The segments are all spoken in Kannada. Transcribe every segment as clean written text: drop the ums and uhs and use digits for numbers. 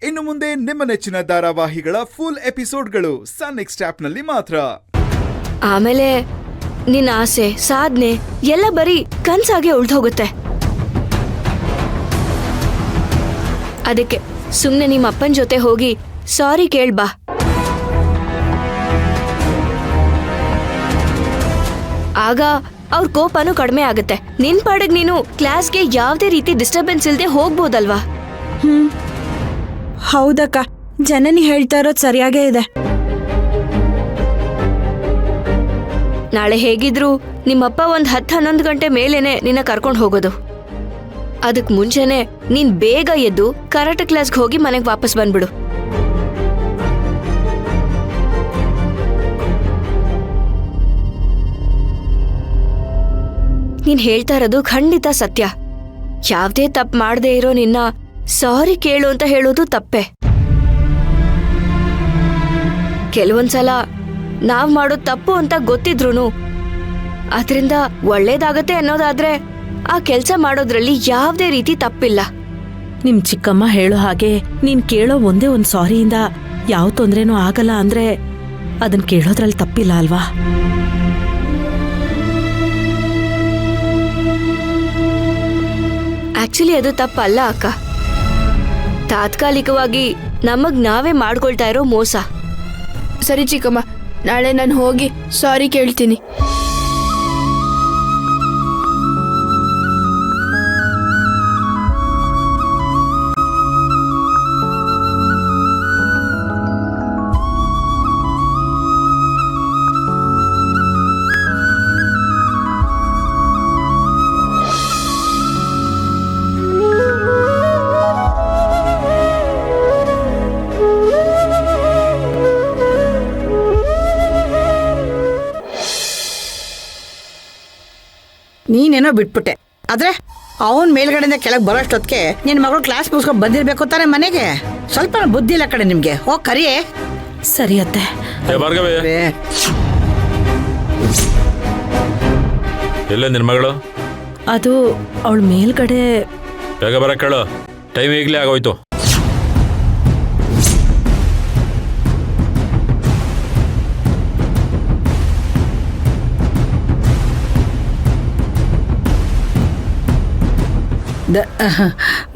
ಇನ್ನು ಮುಂದೆ ನಿಮ್ಮ ನೆಚ್ಚಿನ ಧಾರಾವಾಹಿಗಳ ಫುಲ್ ಎಪಿಸೋಡ್ಗಳು ಸನ್ ನೆಕ್ಸ್ಟ್ ಆಪ್ನಲ್ಲಿ ಮಾತ್ರ. ಆಮೇಲೆ ನಿನ್ನ ಆಸೆ ಸಾಧನೆ ಎಲ್ಲ ಬರೀ ಕನ್ಸಾಗೆ ಉಳ್ದೋಗುತ್ತೆ. ಅದಕ್ಕೆ ಸುಮ್ನೆ ನಿಮ್ಮ ಅಪ್ಪನ ಜೊತೆ ಹೋಗಿ ಸಾರಿ ಕೇಳ್ಬಾ. ಆಗ ಅವ್ರ ಕೋಪನೂ ಕಡಿಮೆ ಆಗುತ್ತೆ. ನಿನ್ ಪಾಡಿಗೆ ನೀನು ಕ್ಲಾಸ್ಗೆ ಯಾವ್ದೇ ರೀತಿ ಡಿಸ್ಟರ್ಬೆನ್ಸ್ ಇಲ್ದೆ ಹೋಗ್ಬೋದಲ್ವಾ? ಹೌದಕ್ಕ, ಜನನಿ ಹೇಳ್ತಾ ಇರೋದು ಸರಿಯಾಗೇ ಇದೆ. ನಾಳೆ ಹೇಗಿದ್ರು ನಿಮ್ಮಪ್ಪ ಒಂದ್ 10-11 ಗಂಟೆ ಮೇಲೇನೆ ನಿನ್ನ ಕರ್ಕೊಂಡು ಹೋಗೋದು. ಅದಕ್ ಮುಂಚೆನೆ ನೀನ್ ಬೇಗ ಎದ್ದು ಕರಾಟೆ ಕ್ಲಾಸ್ಗೆ ಹೋಗಿ ಮನೆಗೆ ವಾಪಸ್ ಬಂದ್ಬಿಡು. ನೀನ್ ಹೇಳ್ತಾ ಇರೋದು ಖಂಡಿತ ಸತ್ಯ. ಯಾವ್ದೇ ತಪ್ಪು ಮಾಡದೇ ಇರೋ ನಿನ್ನ ಸಾರಿ ಕೇಳು ಅಂತ ಹೇಳೋದು ತಪ್ಪೆ. ಕೆಲವೊಂದ್ಸಲ ನಾವ್ ಮಾಡೋದ್ ತಪ್ಪು ಅಂತ ಗೊತ್ತಿದ್ರುನು ಅದ್ರಿಂದ ಒಳ್ಳೇದಾಗತ್ತೆ ಅನ್ನೋದಾದ್ರೆ ಆ ಕೆಲ್ಸ ಮಾಡೋದ್ರಲ್ಲಿ ಯಾವ್ದೇ ರೀತಿ ತಪ್ಪಿಲ್ಲ. ನಿಮ್ ಚಿಕ್ಕಮ್ಮ ಹೇಳೋ ಹಾಗೆ ನೀನ್ ಕೇಳೋ ಒಂದೇ ಒಂದ್ ಸಾರಿಯಿಂದ ಯಾವ ತೊಂದ್ರೆನೂ ಆಗಲ್ಲ ಅಂದ್ರೆ ಅದನ್ ಕೇಳೋದ್ರಲ್ಲಿ ತಪ್ಪಿಲ್ಲ ಅಲ್ವಾ? ಆಕ್ಚುಲಿ ಅದು ತಪ್ಪಲ್ಲ ಅಕ್ಕ. ತಾತ್ಕಾಲಿಕವಾಗಿ ನಮಗ್ ನಾವೇ ಮಾಡ್ಕೊಳ್ತಾ ಇರೋ ಮೋಸ. ಸರಿ ಚಿಕ್ಕಮ್ಮ, ನಾಳೆ ನಾನು ಹೋಗಿ ಸಾರಿ ಕೇಳ್ತೀನಿ. ನೀನೇನೋ ಬಿಟ್ಬಿಟ್ಟೆ, ಆದ್ರೆ ಅವನ್ ಮೇಲ್ಗಡೆಯಿಂದ ಕೆಳಗೆ ಬರೋಷ್ಟೊತ್ತಿಗೆ ನಿನ್ ಮಗಳು ಕ್ಲಾಸ್ ಮುಗಿಸ್ಕೊಂಡು ಬಂದಿರ್ಬೇಕು ತಾನೆ ಮನೆಗೆ. ಸ್ವಲ್ಪ ಬುದ್ಧಿ ಇಲ್ಲ ಕಡೆ ನಿಮ್ಗೆ. ಹೋಗ್ ಕರಿಯೇ. ಸರಿ ಅತ್ತೆ. ಎಲ್ಲ ನಿನ್ ಮಗಳು? ಅದು ಅವಳ ಮೇಲ್ಗಡೆ. ಬೇಗ ಬರಕ್ ಕೇಳು, ಟೈಮ್ ಈಗಲೇ ಆಗೋಯ್ತು.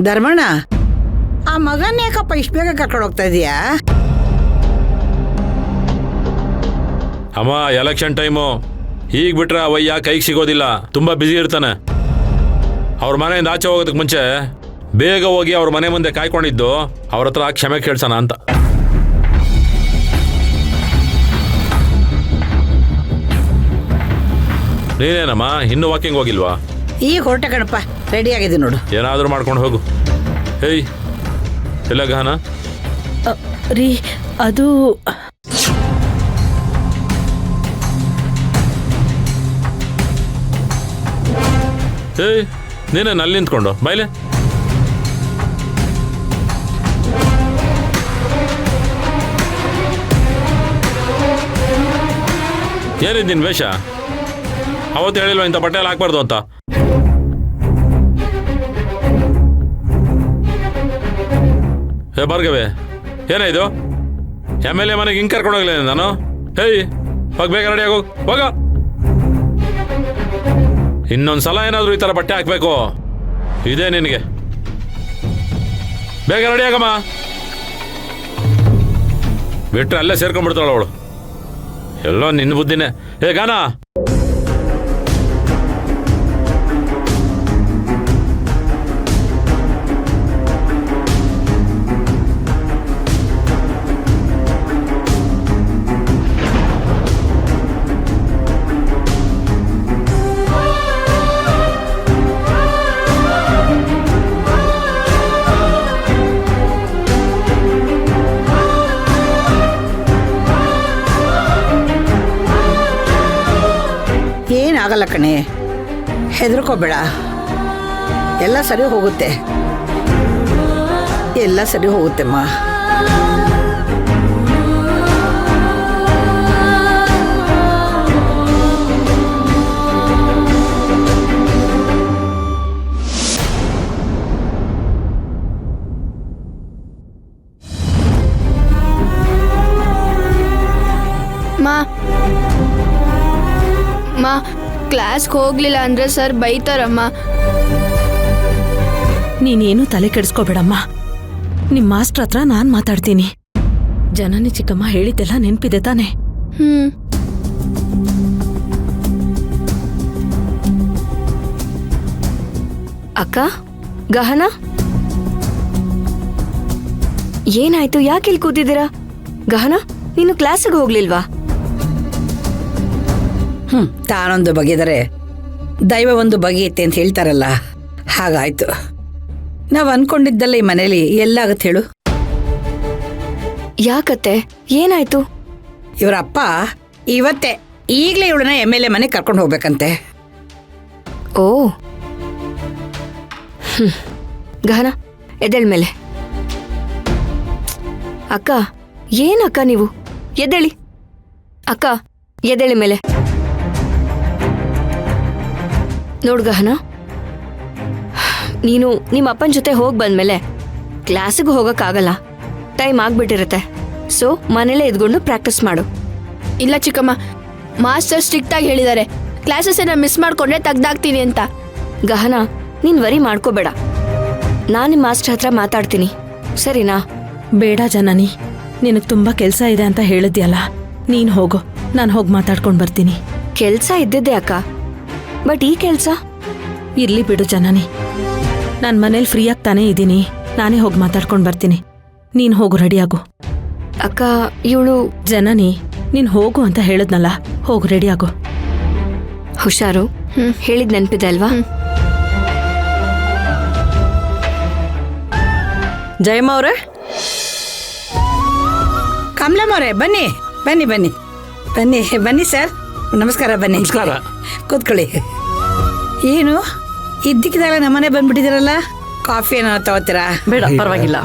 ಧರ್ಮಣ್ಣ, ಆ ಮಗನ್ ಯಾಕಪ್ಪ ಇಷ್ಟು ಬೇಗ ಕರ್ಕೊಂಡು ಹೋಗ್ತಾ ಇದೀಯಾ? ಅಮ್ಮ, ಎಲೆಕ್ಷನ್ ಟೈಮು, ಈಗ ಬಿಟ್ರೆ ಅವಯ್ಯ ಕೈಗೆ ಸಿಗೋದಿಲ್ಲ, ತುಂಬಾ ಬ್ಯುಸಿ ಇರ್ತಾನೆ. ಅವ್ರ ಮನೆಯಿಂದ ಆಚೆ ಹೋಗೋದಕ್ಕೆ ಮುಂಚೆ ಬೇಗ ಹೋಗಿ ಅವ್ರ ಮನೆ ಮುಂದೆ ಕಾಯ್ಕೊಂಡಿದ್ದು ಅವ್ರ ಹತ್ರ ಕ್ಷಮೆ ಕೇಳ್ಸೋಣ ಅಂತ. ನೀನೇನಮ್ಮ ಇನ್ನೂ ವಾಕಿಂಗ್ ಹೋಗಿಲ್ವಾ? ಈಗ ಹೊರಟೆ ಕಣಪ್ಪ, ರೆಡಿ ಆಗಿದೆ ನೋಡು. ಏನಾದರೂ ಮಾಡ್ಕೊಂಡು ಹೋಗು. ಹೇಯ್, ಎಲ್ಲ ಗಹನ ರೀ, ಅದು ಏಯ್, ನೀನೇನು ಅಲ್ಲಿ ನಿಂತ್ಕೊಂಡು ಬಾಯ್ಲೆ? ಏನಿದ್ ನಿನ್ ವೇಷ? ಅವತ್ತು ಹೇಳಿಲ್ವ ಇಂಥ ಬಟ್ಟೆ ಎಲ್ಲ ಹಾಕ್ಬಾರ್ದು ಅಂತ? ಹೇ ಭಾರ್ಗವಿ, ಏನಾಯ್ತು? MLA ಮನೆಗೆ ಹಿಂಗೆ ಕರ್ಕೊಂಡು ಹೋಗ್ಲೇ ನಾನು? ಹೇಯ್, ಹೋಗಿ ಬೇಗ ರೆಡಿ ಆಗೋಗಿ ಹೋಗ. ಇನ್ನೊಂದ್ಸಲ ಏನಾದರೂ ಈ ಥರ ಬಟ್ಟೆ ಹಾಕ್ಬೇಕು, ಇದೇ ನಿನಗೆ. ಬೇಗ ರೆಡಿ ಆಗಮ್ಮ, ಬಿಟ್ರೆ ಅಲ್ಲೇ ಸೇರ್ಕೊಂಡ್ಬಿಡ್ತಾಳ ಅವಳು. ಎಲ್ಲೋ ನಿನ್ನ ಬುದ್ಧಿನೇ. ಹೇ ಗಾನ, ಏನಾಗಲ್ಲ ಕಣೆ, ಹೆದರ್ಕೋಬೇಡ, ಎಲ್ಲ ಸರಿ ಹೋಗುತ್ತೆ, ಎಲ್ಲ ಸರಿ ಹೋಗುತ್ತೆಮ್ಮ. ಅಮ್ಮ ಕ್ಲಾಸ್ಗೆ ಹೋಗ್ಲಿಲ್ಲ ಅಂದ್ರೆ ಸರ್ ಬೈತಾರಮ್ಮ. ನೀನೇನು ತಲೆ ಕೆಡಿಸ್ಕೋಬೇಡಮ್ಮ. ನಿಮ್ ಮಾಸ್ಟರ್ ಹತ್ರ ನಾನ್ ಮಾತಾಡ್ತೀನಿ. ಜನನಿ ಚಿಕ್ಕಮ್ಮ ಹೇಳಿದ್ದೆಲ್ಲ ನೆನ್ಪಿದೆ ತಾನೆ? ಅಕ್ಕ, ಗಹನ, ಏನಾಯ್ತು? ಯಾಕೆ ಇಲ್ಲಿ ಕೂತಿದ್ದೀರಾ? ಗಹನ, ನೀನು ಕ್ಲಾಸಿಗೆ ಹೋಗ್ಲಿಲ್ವಾ? ತಾನೊಂದು ಬಗೆದರೆ ದೈವ ಒಂದು ಬಗೆಯುತ್ತೆ ಅಂತ ಹೇಳ್ತಾರಲ್ಲ, ಹಾಗಾಯ್ತು. ನಾವು ಅನ್ಕೊಂಡಿದ್ದಲ್ಲ ಈ ಮನೇಲಿ ಎಲ್ಲಾಗತ್ತೆ ಹೇಳು. ಯಾಕತ್ತೆ, ಏನಾಯ್ತು? ಇವರ ಅಪ್ಪ ಇವತ್ತೇ ಈಗಲೇ ಇವಳನ್ನ MLA ಮನೆ ಕರ್ಕೊಂಡು ಹೋಗ್ಬೇಕಂತೆ. ಓ, ಗಹನ ಎದ್ದೇಳ ಮೇಲೆ. ಅಕ್ಕ, ಏನಕ್ಕ ನೀವು? ಎದ್ದೇಳಿ ಅಕ್ಕ, ಎದ್ದೇಳಿ ಮೇಲೆ. ನೋಡು ಗಹನ, ನೀನು ನಿಮ್ಮ ಅಪ್ಪನ ಜೊತೆ ಹೋಗಿ ಬಂದ್ಮೇಲೆ ಕ್ಲಾಸಿಗೆ ಹೋಗಕ್ಕಾಗಲ್ಲ, ಟೈಮ್ ಆಗ್ಬಿಟ್ಟಿರುತ್ತೆ. ಸೊ ಮನೇಲೇ ಇದ್ಕೊಂಡು ಪ್ರಾಕ್ಟೀಸ್ ಮಾಡು. ಇಲ್ಲ ಚಿಕ್ಕಮ್ಮ, ಮಾಸ್ಟರ್ ಸ್ಟ್ರಿಕ್ಟ್ ಆಗಿ ಹೇಳಿದ್ದಾರೆ, ಕ್ಲಾಸಸ್ ಮಿಸ್ ಮಾಡ್ಕೊಂಡ್ರೆ ತೆಗ್ದಾಕ್ತೀನಿ ಅಂತ. ಗಹನ, ನೀನ್ ವರಿ ಮಾಡ್ಕೋಬೇಡ, ನಾನು ನಿಮ್ಮ ಮಾಸ್ಟರ್ ಹತ್ರ ಮಾತಾಡ್ತೀನಿ, ಸರಿನಾ? ಬೇಡ ಜನನಿ, ನಿನಗ್ ತುಂಬಾ ಕೆಲ್ಸ ಇದೆ ಅಂತ ಹೇಳಿದ್ಯಲ್ಲ, ನೀನ್ ಹೋಗು, ನಾನು ಹೋಗಿ ಮಾತಾಡ್ಕೊಂಡ್ ಬರ್ತೀನಿ. ಕೆಲ್ಸ ಇದ್ದಿದ್ದೆ ಅಕ್ಕ, ಬಟ್ ಈ ಕೆಲ್ಸ? ಇರ್ಲಿ ಬಿಡು ಜನನಿ, ನಾನ್ ಮನೇಲಿ ಫ್ರೀಯಾಗಿ ತಾನೇ ಇದ್ದೀನಿ, ನಾನೇ ಹೋಗಿ ಮಾತಾಡ್ಕೊಂಡ್ ಬರ್ತೀನಿ. ನೀನ್ ಹೋಗು, ರೆಡಿಯಾಗು. ಅಕ್ಕ, ಇವಳು ಜನನಿ, ನೀನ್ ಹೋಗು ಅಂತ ಹೇಳಿದ್ನಲ್ಲ, ಹೋಗು, ರೆಡಿಯಾಗು. ಹುಷಾರು. ಹೇಳಿದ್ ನೆನ್ಪಿದೆ ಅಲ್ವಾ? ಜಯಮ್ಮ ಅವ್ರೆ, ಕಮಲಮ್ಮ ಅವರೇ, ಬನ್ನಿ ಬನ್ನಿ ಬನ್ನಿ ಬನ್ನಿ ಬನ್ನಿ ಸರ್. ನಮಸ್ಕಾರ. ಬನ್ನಿ, ನಮಸ್ಕಾರ. ಕೂತ್ಕೊಳ್ಳಿ. ಏನು ಇದ್ದಕ್ಕಿದಾಗ ನಮ್ಮನೆ ಬಂದ್ಬಿಟ್ಟಿದ್ದೀರಲ್ಲ, ಕಾಫಿ ಏನೋ ತಗೋತೀರಾ? ಬೇಡ ಪರವಾಗಿಲ್ಲ.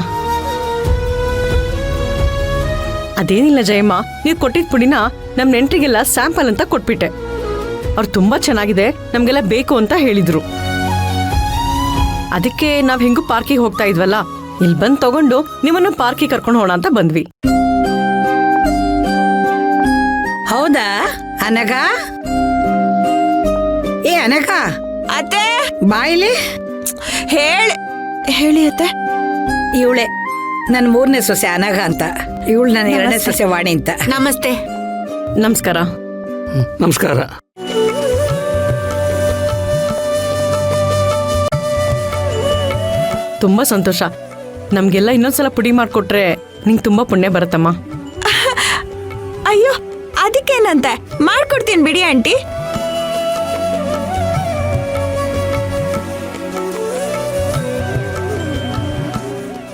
ಅದೇನಿಲ್ಲ ಜಯಮ್ಮ, ನೀವು ಕೊಟ್ಟಿದ್ದ ಪುಡಿನ ನಮ್ ನೆಂಟ್ರಿಗೆಲ್ಲ ಸ್ಯಾಂಪಲ್ ಅಂತ ಕೊಟ್ಬಿಟ್ಟೆ. ಅವ್ರು ತುಂಬಾ ಚೆನ್ನಾಗಿದೆ, ನಮ್ಗೆಲ್ಲ ಬೇಕು ಅಂತ ಹೇಳಿದ್ರು. ಅದಕ್ಕೆ ನಾವ್ ಹೆಂಗೂ ಪಾರ್ಕಿಗೆ ಹೋಗ್ತಾ ಇದ್ವಲ್ಲ, ಇಲ್ಲಿ ಬಂದ್ ತಗೊಂಡು ನಿಮ್ಮನ್ನು ಪಾರ್ಕಿಗೆ ಕರ್ಕೊಂಡು ಹೋಗೋಣ ಅಂತ ಬಂದ್ವಿ. ಹೌದಾ ಅನಘ? ಏ ಅನಘ, ಅತ್ತೆ, ಬಾಯಿಲಿ ಹೇಳಿ ಅತ್ತೆ. ಇವಳೆ ನನ್ನ 3ನೇ ಸೊಸೆ ಅನಘ ಅಂತ, ಇವಳು ನನ್ನ 2ನೇ ಸೊಸೆ ವಾಣಿ ಅಂತ. ನಮಸ್ತೆ. ನಮಸ್ಕಾರ. ನಮಸ್ಕಾರ. ತುಂಬಾ ಸಂತೋಷ. ನಮ್ಗೆಲ್ಲ ಇನ್ನೊಂದ್ಸಲ ಪುಡಿ ಮಾಡ್ಕೊಟ್ರೆ ನಿಂಗೆ ತುಂಬಾ ಪುಣ್ಯ ಬರುತ್ತಮ್ಮ. ಅಯ್ಯೋ, ಅದಕ್ಕೇನಂತೆ, ಮಾಡ್ಕೊಡ್ತೀನಿ ಬಿಡಿ ಆಂಟಿ.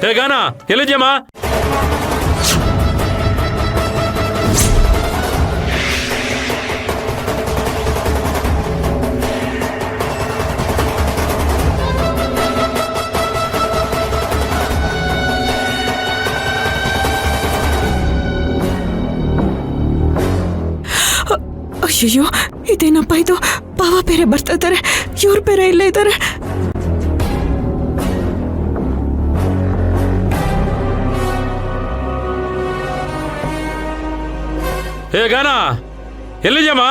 ಹೇ ಗಾನ, ಎಲ್ಲಿದ್ಯಮ್ಮ? ಅಯ್ಯೋ, ಇದೇನಪ್ಪ ಇದು? ಪಾವ ಬೇರೆ ಬರ್ತಾ ಇದ್ದಾರೆ, ಇವ್ರು ಬೇರೆ ಇಲ್ಲೇ ಇದ್ದಾರೆ. ಹೇ ಗಾನ, ಎಲ್ಲಿದ್ಯಮ್ಮ?